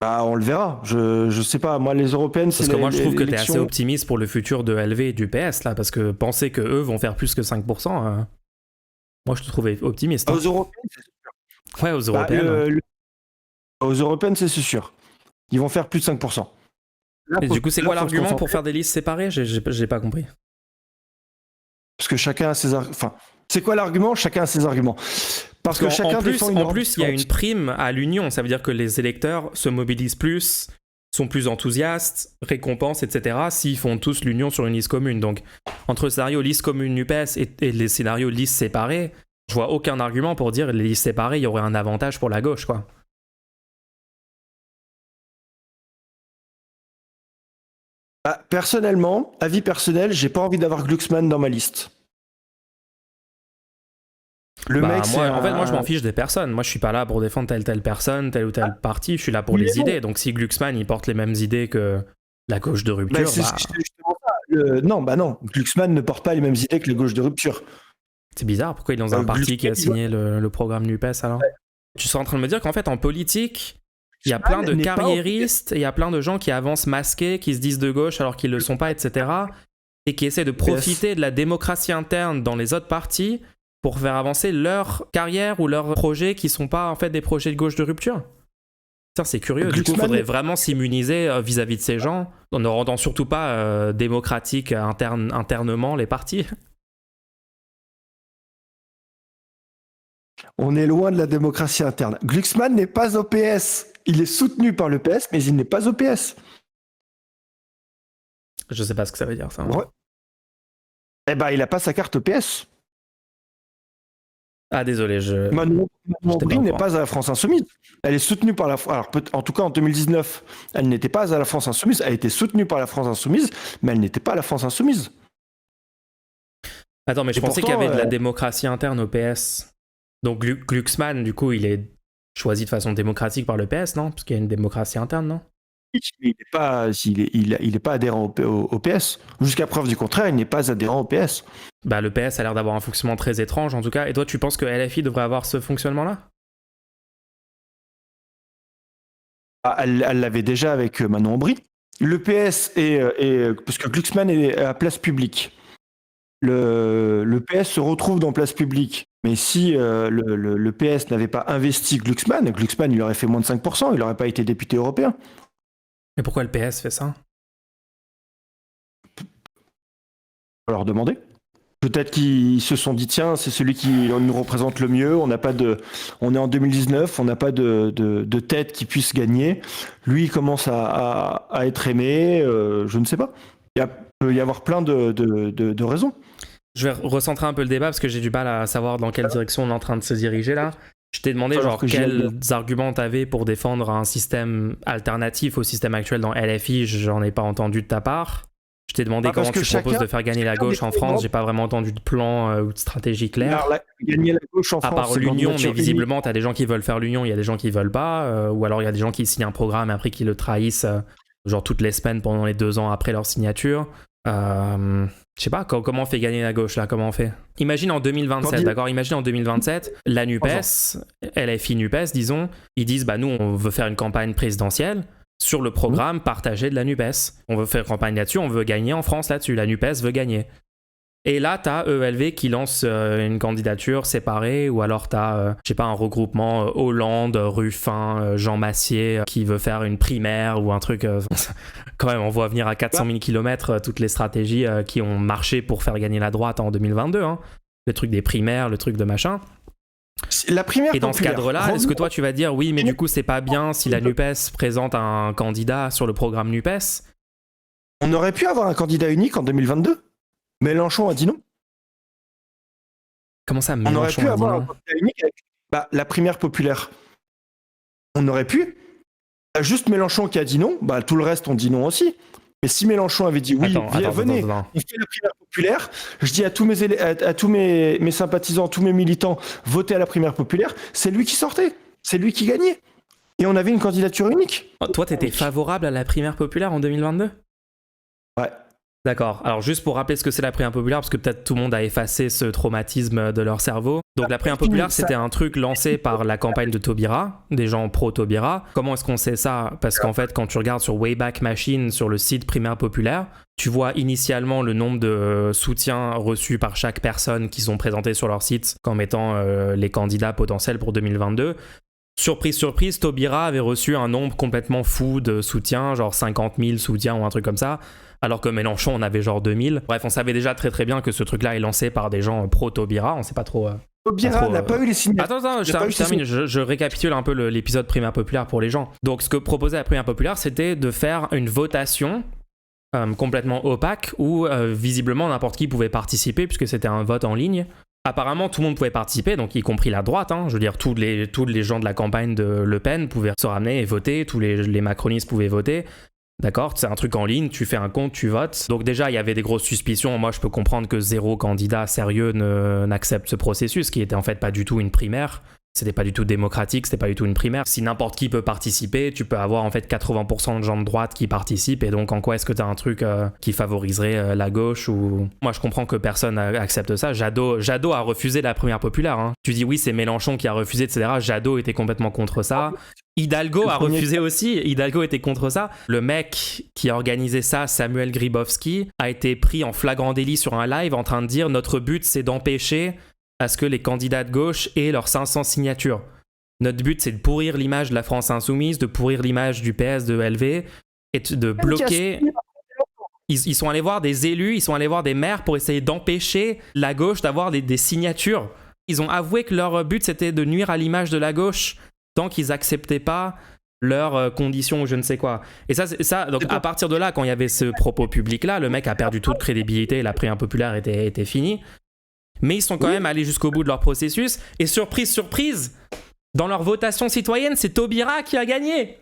Bah, on le verra. Je sais pas. Moi, les européennes, c'est Parce que moi, je trouve que t'es l'élection. assez optimiste pour le futur de LV et du PS, là, parce que penser qu'eux vont faire plus que 5%, moi, je te trouvais optimiste. Aux européennes, c'est sûr. Ouais, aux européennes. Aux européennes, c'est sûr. Ils vont faire plus de 5%. Là, Et du coup, c'est là, quoi faut se l'argument pour concentrer. faire des listes séparées? J'ai pas compris. Parce que chacun a ses arguments. Enfin, c'est quoi l'argument? Chacun a ses arguments. Parce que chacun défend une en plus, il y a une prime à l'union. Ça veut dire que les électeurs se mobilisent plus, sont plus enthousiastes, récompensent, etc. s'ils font tous l'union sur une liste commune. Donc, entre le scénario liste commune NUPES et les scénarios liste séparée, je vois aucun argument pour dire les listes séparées, il y aurait un avantage pour la gauche, quoi. Bah, personnellement, avis personnel, j'ai pas envie d'avoir Glucksmann dans ma liste. Le Bah, mec, c'est moi, en fait, moi, je m'en fiche des personnes. Moi, je suis pas là pour défendre telle personne, tel ou tel parti. Je suis là pour les idées. Donc, si Glucksmann, il porte les mêmes idées que la gauche de rupture, bah, c'est justement ça. Non, bah non. Glucksmann ne porte pas les mêmes idées que la gauche de rupture. c'est bizarre. Pourquoi il est dans un parti qui a signé le programme NUPES, alors? Tu serais en train de me dire qu'en fait, en politique, il y a plein de carriéristes, il y a plein de gens qui avancent masqués, qui se disent de gauche alors qu'ils le sont pas, etc. et qui essaient de profiter de la démocratie interne dans les autres partis pour faire avancer leur carrière ou leurs projets qui sont pas en fait des projets de gauche de rupture. Putain, c'est curieux. Du coup, il faudrait vraiment s'immuniser vis-à-vis de ces gens, en ne rendant surtout pas démocratique internement les partis. On est loin de la démocratie interne. Glucksmann n'est pas au PS. Il est soutenu par le PS, mais il n'est pas au PS. Je sais pas ce que ça veut dire, ça. Ouais. Eh ben, il n'a pas sa carte PS. Ah, désolé, Manon Bril n'est pas à la France Insoumise. Elle est soutenue par la... Alors, en tout cas, en 2019, elle n'était pas à la France Insoumise. Elle était soutenue par la France Insoumise, mais elle n'était pas à la France Insoumise. Attends, mais je pensais qu'il y avait de la démocratie interne au PS. Donc Glucksmann, du coup, il est choisi de façon démocratique par le PS, non? Parce qu'il y a une démocratie interne, non? Il n'est pas adhérent au PS. Jusqu'à preuve du contraire, il n'est pas adhérent au PS. Bah, le PS a l'air d'avoir un fonctionnement très étrange, en tout cas. Et toi, tu penses que LFI devrait avoir ce fonctionnement-là? Elle l'avait déjà avec Manon Aubry. Le PS parce que Glucksmann est à place publique. Le PS se retrouve dans place publique. Mais si le PS n'avait pas investi Glucksmann, il aurait fait moins de 5%, il n'aurait pas été député européen. Mais pourquoi le PS fait ça? On va leur demander. Peut-être qu'ils se sont dit, tiens, c'est celui qui nous représente le mieux, on est en 2019, on n'a pas de tête qui puisse gagner. Lui, il commence à être aimé, je ne sais pas. Il peut y avoir plein de raisons. Je vais recentrer un peu le débat parce que j'ai du mal à savoir dans quelle direction on est en train de se diriger là. Je t'ai demandé quels arguments t'avais pour défendre un système alternatif au système actuel dans LFI, j'en ai pas entendu de ta part. Je t'ai demandé comment tu proposes de faire gagner la gauche en France, j'ai pas vraiment entendu de plan ou de stratégie claire. Alors, gagner la gauche en France, à part l'union, mais visiblement t'as des gens qui veulent faire l'union, il y a des gens qui veulent pas, ou alors il y a des gens qui signent un programme et après qui le trahissent genre toutes les semaines pendant les 2 ans après leur signature. Je sais pas, comment on fait gagner la gauche là, comment on fait? Imagine en 2027, d'accord? Imagine en 2027, la NUPES, LFI NUPES, disons, ils disent bah nous on veut faire une campagne présidentielle sur le programme partagé de la NUPES. On veut faire campagne là-dessus, on veut gagner en France là-dessus, la NUPES veut gagner. Et là, t'as ELV qui lance une candidature séparée, ou alors t'as, je sais pas, un regroupement Hollande, Ruffin, Jean Massier qui veut faire une primaire ou un truc. Quand même, on voit venir à 400 000 km toutes les stratégies qui ont marché pour faire gagner la droite en 2022. Hein. Le truc des primaires, le truc de machin. La primaire et dans ce cadre-là, est-ce que toi tu vas dire oui, mais du coup, c'est pas bien si la NUPES présente un candidat sur le programme NUPES? On aurait pu avoir un candidat unique en 2022. Mélenchon a dit non. Comment ça, Mélenchon on aurait pu avoir un candidat unique avec la primaire populaire. On aurait pu. Juste Mélenchon qui a dit non, bah, tout le reste on dit non aussi. Mais si Mélenchon avait dit oui, venez, on fait la primaire populaire, je dis à tous mes sympathisants, tous mes militants, votez à la primaire populaire, c'est lui qui sortait, c'est lui qui gagnait. Et on avait une candidature unique. Toi, t'étais favorable à la primaire populaire en 2022 ? Ouais. D'accord. Alors juste pour rappeler ce que c'est la primaire populaire, parce que peut-être tout le monde a effacé ce traumatisme de leur cerveau. Donc la primaire populaire, c'était un truc lancé par la campagne de Taubira, des gens pro-Taubira. Comment est-ce qu'on sait ça ? Parce qu'en fait, quand tu regardes sur Wayback Machine, sur le site primaire populaire, tu vois initialement le nombre de soutiens reçus par chaque personne qu'ils ont présenté sur leur site comme étant les candidats potentiels pour 2022. Surprise, surprise, Taubira avait reçu un nombre complètement fou de soutiens, genre 50 000 soutiens ou un truc comme ça, alors que Mélenchon en avait genre 2000. Bref, on savait déjà très très bien que ce truc-là est lancé par des gens pro-Taubira, on sait pas trop... Taubira n'a pas eu les signatures. Attends, je termine, je récapitule un peu l'épisode primaire populaire pour les gens. Donc ce que proposait la primaire populaire, c'était de faire une votation complètement opaque où visiblement n'importe qui pouvait participer puisque c'était un vote en ligne. Apparemment, tout le monde pouvait participer, donc y compris la droite. Je veux dire, tous les gens de la campagne de Le Pen pouvaient se ramener et voter. Tous les macronistes pouvaient voter. D'accord, c'est un truc en ligne, tu fais un compte, tu votes. Donc déjà, il y avait des grosses suspicions. Moi, je peux comprendre que 0 candidat sérieux n'accepte ce processus, qui était en fait pas du tout une primaire. C'était pas du tout démocratique, c'était pas du tout une primaire. Si n'importe qui peut participer, tu peux avoir en fait 80% de gens de droite qui participent, et donc en quoi est-ce que t'as un truc qui favoriserait la gauche ou... Moi je comprends que personne accepte ça. Jadot a refusé la primaire populaire. Tu dis oui, c'est Mélenchon qui a refusé, etc. Jadot était complètement contre ça. Hidalgo a refusé aussi, Hidalgo était contre ça. Le mec qui a organisé ça, Samuel Grybowski, a été pris en flagrant délit sur un live en train de dire notre but c'est d'empêcher à ce que les candidats de gauche aient leurs 500 signatures. Notre but, c'est de pourrir l'image de la France insoumise, de pourrir l'image du PS, de LV, et de bloquer... Ils sont allés voir des élus, ils sont allés voir des maires pour essayer d'empêcher la gauche d'avoir des signatures. Ils ont avoué que leur but, c'était de nuire à l'image de la gauche tant qu'ils n'acceptaient pas leurs conditions ou je ne sais quoi. Et ça, donc à partir de là, quand il y avait ce propos public-là, le mec a perdu toute crédibilité, la primaire populaire était finie. Mais ils sont quand même allés jusqu'au bout de leur processus. Et surprise, surprise, dans leur votation citoyenne, c'est Taubira qui a gagné.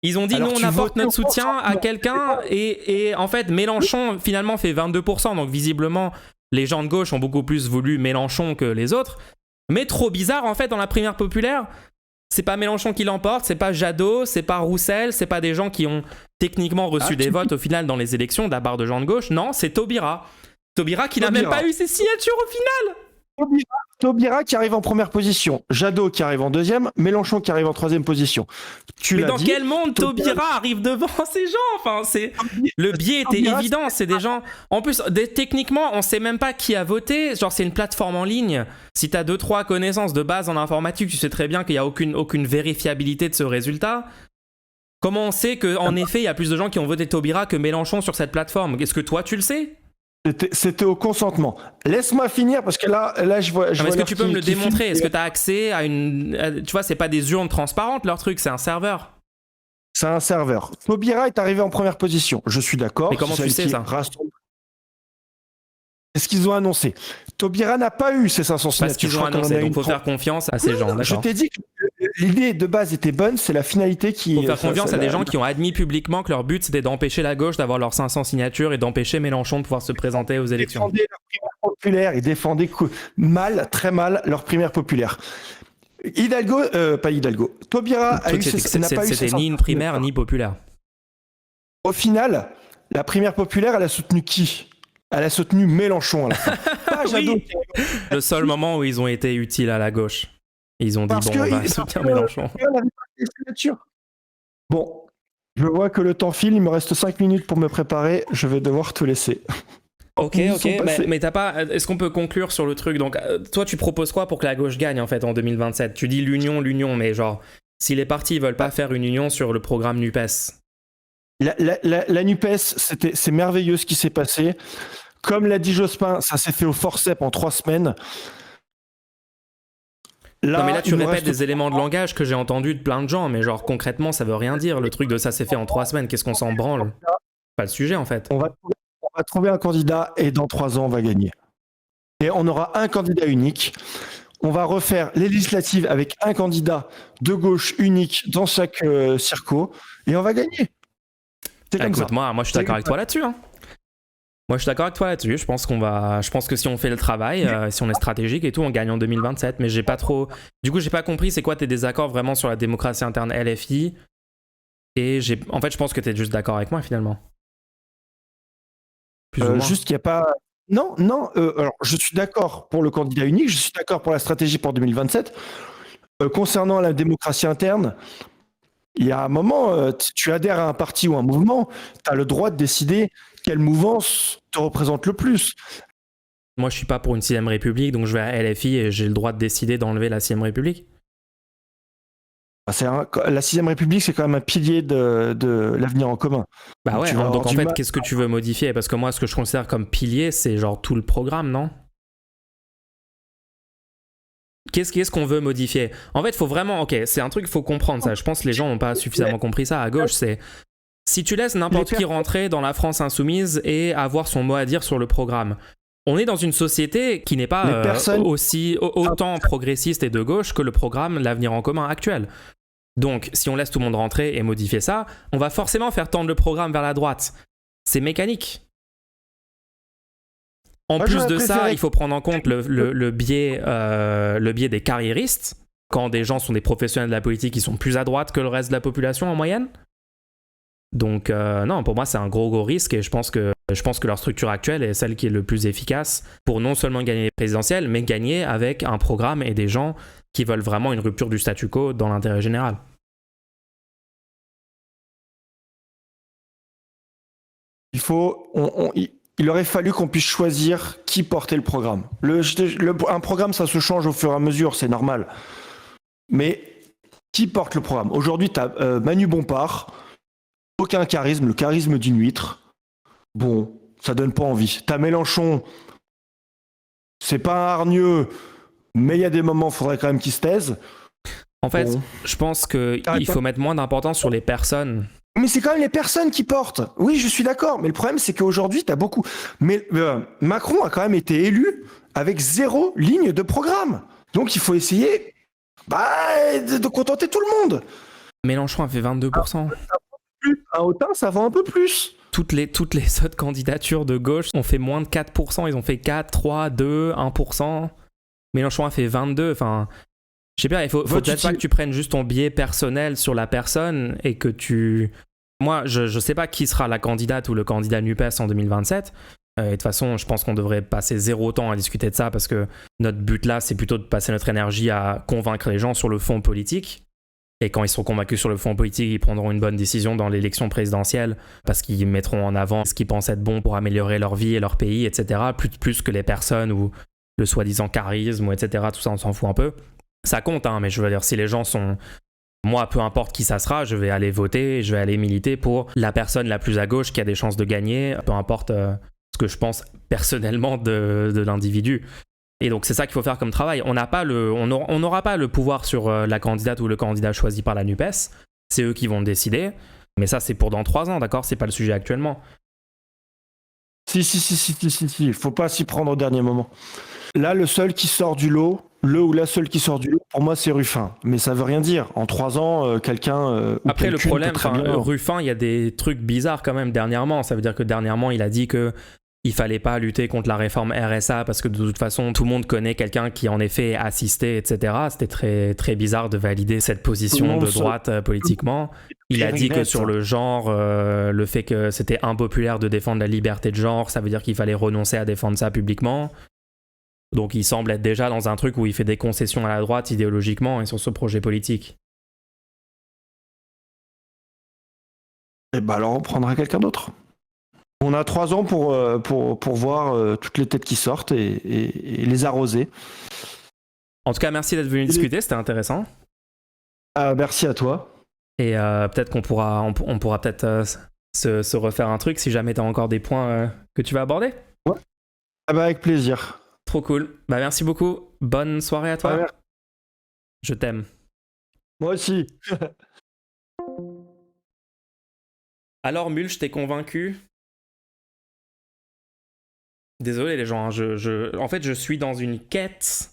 Ils ont dit nous on apporte notre soutien à quelqu'un et en fait Mélenchon finalement fait 22%. Donc visiblement les gens de gauche ont beaucoup plus voulu Mélenchon que les autres. Mais trop bizarre en fait dans la primaire populaire, c'est pas Mélenchon qui l'emporte, c'est pas Jadot, c'est pas Roussel, c'est pas des gens qui ont techniquement reçu des votes au final dans les élections de la part de gens de gauche. Non, c'est Taubira. Taubira qui n'a même pas eu ses signatures au final. Taubira qui arrive en première position, Jadot qui arrive en deuxième, Mélenchon qui arrive en troisième position. Mais dans quel monde Taubira arrive devant ces gens ? Enfin, le biais était évident, c'est des gens... En plus, techniquement, on sait même pas qui a voté, genre c'est une plateforme en ligne. Si t'as 2-3 connaissances de base en informatique, tu sais très bien qu'il y a aucune vérifiabilité de ce résultat. Comment on sait qu'en effet, il y a plus de gens qui ont voté Taubira que Mélenchon sur cette plateforme ? Est-ce que toi, tu le sais ? C'était au consentement. Laisse-moi finir parce que là je vois. Est-ce que tu peux me le démontrer ? Est-ce que tu as accès à une. Tu vois, c'est pas des urnes transparentes leur truc, c'est un serveur. C'est un serveur. Taubira est arrivé en première position. Je suis d'accord. Mais comment tu sais ça ? C'est ce qu'ils ont annoncé. Taubira n'a pas eu ces 500 signatures. Parce qu'ils ont annoncé, donc il faut faire confiance à ces gens. D'accord. Je t'ai dit que l'idée de base était bonne, c'est la finalité qui... Il faut faire confiance à des gens qui ont admis publiquement que leur but c'était d'empêcher la gauche d'avoir leurs 500 signatures et d'empêcher Mélenchon de pouvoir se présenter aux élections. Ils défendaient mal, très mal, leur primaire populaire. Pas Hidalgo. Taubira a eu n'a pas eu... C'était ni une primaire ni populaire. Au final, la primaire populaire, elle a soutenu qui ? Elle a soutenu Mélenchon à la fin. Oui. Le seul moment où ils ont été utiles à la gauche. Ils ont dit on va soutenir Mélenchon. Bon, je vois que le temps file, il me reste 5 minutes pour me préparer, je vais devoir te laisser. Ok, mais t'as pas... Est-ce qu'on peut conclure sur le truc ? Donc, toi, tu proposes quoi pour que la gauche gagne en fait en 2027 ? Tu dis l'union, mais genre, si les partis veulent pas faire une union sur le programme NUPES. La NUPES, c'est merveilleux ce qui s'est passé. Comme l'a dit Jospin, ça s'est fait au forceps en 3 semaines. Non mais là tu répètes des éléments de langage que j'ai entendus de plein de gens, mais genre concrètement ça veut rien dire, le truc de ça s'est fait en 3 semaines, qu'est-ce qu'on s'en branle ? Pas le sujet en fait. On va trouver un candidat et dans 3 ans on va gagner. Et on aura un candidat unique. on va refaire les législatives avec un candidat de gauche unique dans chaque circo et on va gagner. C'est comme Écoute, ça. moi, je suis d'accord avec toi là-dessus. Hein. Moi, je suis d'accord avec toi là-dessus. Je pense que si on fait le travail, si on est stratégique et tout, on gagne en 2027. Mais j'ai pas compris c'est quoi tes désaccords vraiment sur la démocratie interne LFI. Et en fait, je pense que t'es juste d'accord avec moi finalement. Plus ou moins. Juste qu'il n'y a pas. Non, alors je suis d'accord pour le candidat unique, je suis d'accord pour la stratégie pour 2027. Concernant la démocratie interne, il y a un moment, tu adhères à un parti ou un mouvement, tu as le droit de décider quelle mouvance te représente le plus. Moi, je suis pas pour une 6ème République, donc je vais à LFI et j'ai le droit de décider d'enlever la 6ème République. La 6ème République, c'est quand même un pilier de l'avenir en commun. Bah ouais, donc en fait, qu'est-ce que tu veux modifier? Parce que moi, ce que je considère comme pilier, c'est genre tout le programme, non? Qu'est-ce qu'on veut modifier? En fait, il faut vraiment... Ok, c'est un truc, il faut comprendre ça. Je pense que les gens n'ont pas suffisamment compris ça à gauche. C'est si tu laisses n'importe qui rentrer dans la France insoumise et avoir son mot à dire sur le programme, on est dans une société qui n'est pas autant progressiste et de gauche que le programme L'Avenir en commun actuel. Donc, si on laisse tout le monde rentrer et modifier ça, on va forcément faire tendre le programme vers la droite. C'est mécanique. En plus de ça, il faut prendre en compte le biais des carriéristes. Quand des gens sont des professionnels de la politique, ils sont plus à droite que le reste de la population en moyenne. Donc non, pour moi, c'est un gros risque et je pense que leur structure actuelle est celle qui est le plus efficace pour non seulement gagner les présidentielles, mais gagner avec un programme et des gens qui veulent vraiment une rupture du statu quo dans l'intérêt général. Il aurait fallu qu'on puisse choisir qui portait le programme. Un programme, ça se change au fur et à mesure, c'est normal. Mais qui porte le programme? Aujourd'hui, tu as Manu Bompard, aucun charisme, le charisme d'une huître. Bon, ça donne pas envie. T'as Mélenchon, c'est pas un hargneux, mais il y a des moments, il faudrait quand même qu'il se taise. En fait, je pense qu'il faut mettre moins d'importance sur les personnes. Mais c'est quand même les personnes qui portent. Oui, je suis d'accord. Mais le problème, c'est qu'aujourd'hui, t'as beaucoup. Mais Macron a quand même été élu avec 0 ligne de programme. Donc il faut essayer de contenter tout le monde. Mélenchon a fait 22%. À Autun, ça va un peu plus. Toutes les autres candidatures de gauche ont fait moins de 4%. Ils ont fait 4, 3, 2, 1%. Mélenchon a fait 22%. Enfin, je sais pas, il faut peut-être pas que tu prennes juste ton biais personnel sur la personne et que tu... Moi, je sais pas qui sera la candidate ou le candidat NUPES en 2027. Et de toute façon, je pense qu'on devrait passer 0 temps à discuter de ça parce que notre but là, c'est plutôt de passer notre énergie à convaincre les gens sur le fond politique. Et quand ils seront convaincus sur le fond politique, ils prendront une bonne décision dans l'élection présidentielle parce qu'ils mettront en avant ce qu'ils pensent être bon pour améliorer leur vie et leur pays, etc. Plus que les personnes ou le soi-disant charisme, etc. Tout ça, on s'en fout un peu. Ça compte, hein, mais je veux dire, si les gens sont... Moi, peu importe qui ça sera, je vais aller voter, je vais aller militer pour la personne la plus à gauche qui a des chances de gagner, peu importe ce que je pense personnellement de l'individu. Et donc, c'est ça qu'il faut faire comme travail. On n'aura pas le pouvoir sur la candidate ou le candidat choisi par la NUPES. C'est eux qui vont le décider. Mais ça, c'est pour dans 3 ans, d'accord? C'est pas le sujet actuellement. Si. Faut pas s'y prendre au dernier moment. Là, le seul qui sort du lot, la seule qui sort du lot, pour moi, c'est Ruffin. Mais ça veut rien dire. En 3 ans, quelqu'un... Après, le problème, Ruffin, il y a des trucs bizarres quand même dernièrement. Ça veut dire que dernièrement, il a dit que il fallait pas lutter contre la réforme RSA parce que de toute façon, tout le monde connaît quelqu'un qui en effet est assisté, etc. C'était très, très bizarre de valider cette position de droite politiquement. Il a dit que sur le genre, le fait que c'était impopulaire de défendre la liberté de genre, ça veut dire qu'il fallait renoncer à défendre ça publiquement. Donc il semble être déjà dans un truc où il fait des concessions à la droite idéologiquement et sur ce projet politique. Et alors on prendra quelqu'un d'autre. On a 3 ans pour voir toutes les têtes qui sortent et les arroser. En tout cas, merci d'être venu discuter, c'était intéressant. Merci à toi. Et peut-être qu'on pourra, on pourra peut-être se refaire un truc si jamais tu as encore des points que tu vas aborder. Ouais. Avec plaisir. Trop cool. Merci beaucoup. Bonne soirée à toi. Je t'aime. Moi aussi. Alors, Mul, je t'ai convaincu? Désolé les gens, en fait je suis dans une quête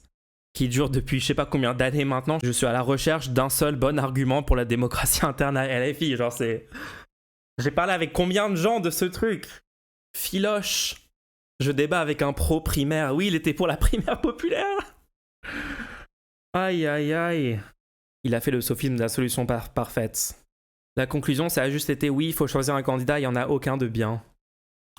qui dure depuis je sais pas combien d'années maintenant. Je suis à la recherche d'un seul bon argument pour la démocratie interne à LFI. Genre, c'est. J'ai parlé avec combien de gens de ce truc? Filoche. Je débat avec un pro primaire. Oui, il était pour la primaire populaire. Aïe, aïe, aïe. Il a fait le sophisme de la solution parfaite. La conclusion, ça a juste été oui, il faut choisir un candidat, il n'y en a aucun de bien.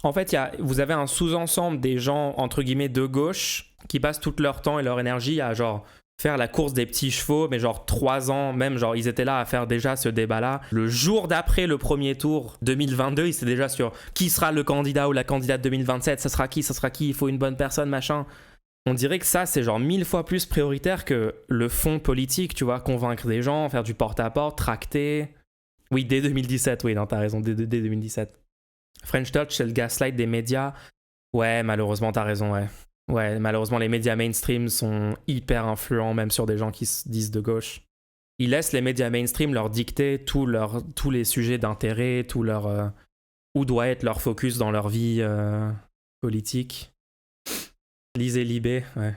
En fait, vous avez un sous-ensemble des gens, entre guillemets, de gauche, qui passent tout leur temps et leur énergie à genre faire la course des petits chevaux, mais genre 3 ans, même genre ils étaient là à faire déjà ce débat-là. Le jour d'après le premier tour 2022, ils étaient déjà sur qui sera le candidat ou la candidate 2027, ça sera qui, il faut une bonne personne, machin. On dirait que ça, c'est genre 1000 fois plus prioritaire que le fond politique, tu vois, convaincre des gens, faire du porte-à-porte, tracter. Oui, dès 2017, oui, non, t'as raison, dès 2017. French Touch, c'est le gaslight des médias. Ouais, malheureusement, t'as raison, ouais. Ouais, malheureusement, les médias mainstream sont hyper influents, même sur des gens qui se disent de gauche. Ils laissent les médias mainstream leur dicter tous les sujets d'intérêt, où doit être leur focus dans leur vie politique. Lisez Libé, ouais.